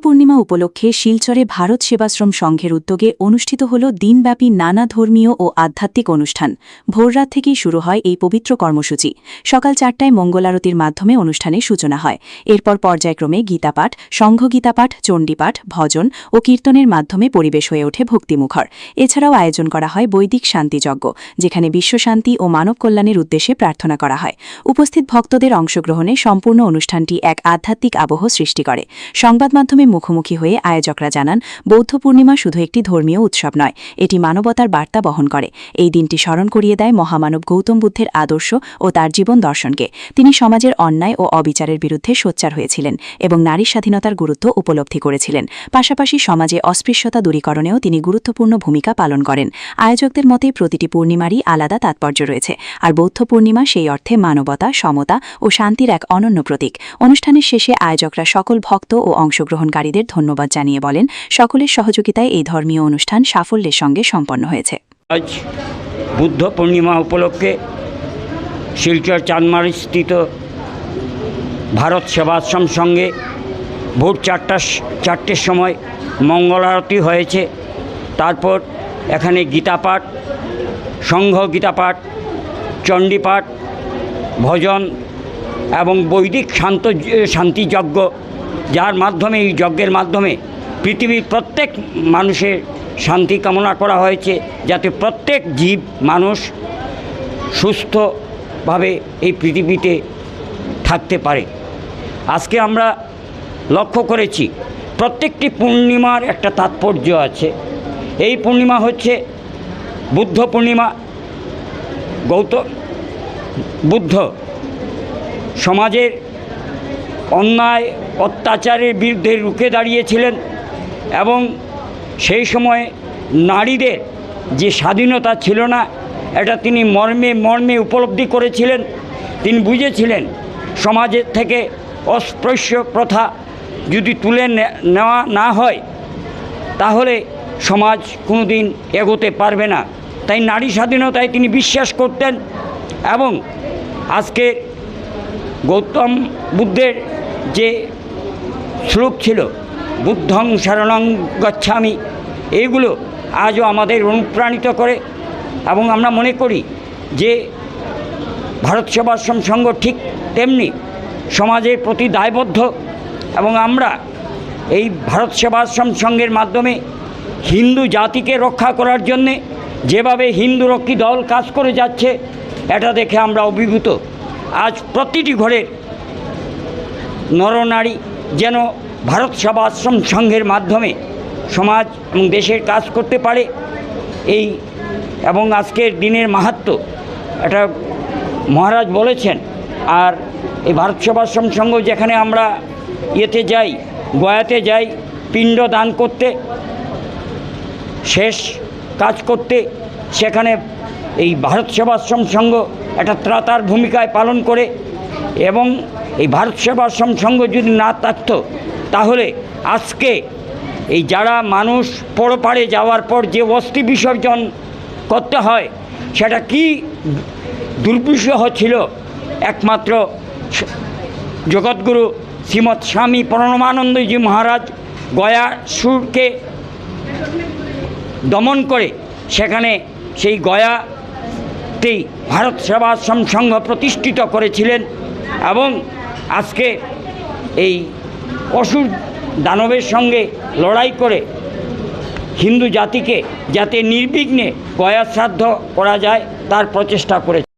পূর্ণিমা উপলক্ষে শিলচরে ভারত সেবাশ্রম সংঘের উদ্যোগে অনুষ্ঠিত হল দিনব্যাপী নানা ধর্মীয় ও আধ্যাত্মিক অনুষ্ঠান। ভোররাত থেকেই শুরু হয় এই পবিত্র কর্মসূচি। সকাল 4টায় মঙ্গলারতির মাধ্যমে অনুষ্ঠানের সূচনা হয়। এরপর পর্যায়ক্রমে গীতাপাঠ, সংঘ গীতাপাঠ, চণ্ডীপাঠ, ভজন ও কীর্তনের মাধ্যমে পরিবেশ হয়ে ওঠে ভক্তিমুখর। এছাড়াও আয়োজন করা হয় বৈদিক শান্তিযজ্ঞ, যেখানে বিশ্বশান্তি ও মানব কল্যাণের উদ্দেশ্যে প্রার্থনা করা হয়। উপস্থিত ভক্তদের অংশগ্রহণে সম্পূর্ণ অনুষ্ঠানটি এক আধ্যাত্মিক আবহ সৃষ্টি করে। সংবাদ মাধ্যমে মুখোমুখি হয়ে আয়োজকরা জানান, বৌদ্ধ পূর্ণিমা শুধু একটি ধর্মীয় উৎসব নয়, এটি মানবতার বার্তা বহন করে। এই দিনটি স্মরণ করিয়ে দেয় মহামানব গৌতম বুদ্ধের আদর্শ ও তার জীবন দর্শনকে। তিনি সমাজের অন্যায় ও অবিচারের বিরুদ্ধে সোচ্চার হয়েছিলেন এবং নারী স্বাধীনতার গুরুত্ব উপলব্ধি করেছিলেন। পাশাপাশি সমাজে অস্পৃশ্যতা দূরীকরণেও তিনি গুরুত্বপূর্ণ ভূমিকা পালন করেন। আয়োজকদের মতে প্রতিটি পূর্ণিমারই আলাদা তাৎপর্য রয়েছে, আর বৌদ্ধ পূর্ণিমা সেই অর্থে মানবতা, সমতা ও শান্তির এক অনন্য প্রতীক। অনুষ্ঠানের শেষে আয়োজকরা সকল ভক্ত ও অংশগ্রহণকারীদের ধন্যবাদ জানিয়ে বলেন, সকলের সহযোগিতায় এই ধর্মীয় অনুষ্ঠান সাফল্যের সঙ্গে সম্পন্ন হয়েছে। আজ বুদ্ধ পূর্ণিমা উপলক্ষে শিলচর চাঁদমারিস্থিত ভারত সেবাশ্রম সঙ্গে ভোর 4টার সময় মঙ্গল আরতি হয়েছে। তারপর এখানে গীতাপাঠ, সংঘ গীতাপাঠ, চণ্ডীপাঠ, ভজন এবং বৈদিক শান্তিযজ্ঞ, যার মাধ্যমে এই যজ্ঞের মাধ্যমে পৃথিবীর প্রত্যেক মানুষের শান্তি কামনা করা হয়েছে, যাতে প্রত্যেক জীব মানুষ সুস্থভাবে এই পৃথিবীতে থাকতে পারে। আজকে আমরা লক্ষ্য করেছি প্রত্যেকটি পূর্ণিমার একটা তাৎপর্য আছে। এই পূর্ণিমা হচ্ছে বুদ্ধ পূর্ণিমা। গৌতম বুদ্ধ সমাজের অন্যায় অত্যাচারের বিরুদ্ধে রুখে দাঁড়িয়েছিলেন এবং সেই সময়ে নারীদের যে স্বাধীনতা ছিল না, এটা তিনি মর্মে মর্মে উপলব্ধি করেছিলেন। তিনি বুঝেছিলেন সমাজের থেকে অস্পৃশ্য প্রথা যদি তুলে নেওয়া না হয় তাহলে সমাজ কোনোদিন এগোতে পারবে না। তাই নারী স্বাধীনতায় তিনি বিশ্বাস করতেন। এবং আজকে গৌতম বুদ্ধের যে শ্লোক ছিল, বুদ্ধং শরণং গচ্ছামি, এইগুলো আজও আমাদের অনুপ্রাণিত করে। এবং আমরা মনে করি যে ভারত সেবাশ্রম সংঘ ঠিক তেমনি সমাজের প্রতি দায়বদ্ধ। এবং আমরা এই ভারত সেবাশ্রম সংঘের মাধ্যমে হিন্দু জাতিকে রক্ষা করার জন্যে যেভাবে হিন্দু রক্ষী দল কাজ করে যাচ্ছে, এটা দেখে আমরা অভিভূত। আজ প্রতিটি ঘরের নরনারী যেন ভারত সেবাশ্রম সংঘের মাধ্যমে সমাজ এবং দেশের কাজ করতে পারে। এবং আজকের দিনের মাহাত্ম্য এটা মহারাজ বলেছেন। আর এই ভারত সেবাশ্রম সংঘ যেখানে আমরা যাই, গয়াতে যাই পিণ্ড দান করতে, শেষ কাজ করতে, সেখানে এই ভারত সেবাশ্রম সংঘ একটা ত্রাতার ভূমিকায় পালন করে। এবং এই ভারত সেবাশ্রম সংঘ যদি না থাকত তাহলে আজকে এই যারা মানুষ পরপারে যাওয়ার পর যে অস্থি বিসর্জন করতে হয়, সেটা কি দুর্বিষহ ছিল। একমাত্র জগৎগুরু শ্রীমৎ স্বামী প্রণমানন্দজি মহারাজ গয়া সুরকে দমন করে সেখানে সেই গয়াতেই ভারত সেবাশ্রম সংঘ প্রতিষ্ঠিত করেছিলেন। এবং আজকে এই অসুর দানবের সঙ্গে লড়াই করে হিন্দু জাতিকে যাতে নির্বিঘ্নে গয়া শ্রাদ্ধ করা যায় তার প্রচেষ্টা করেছে।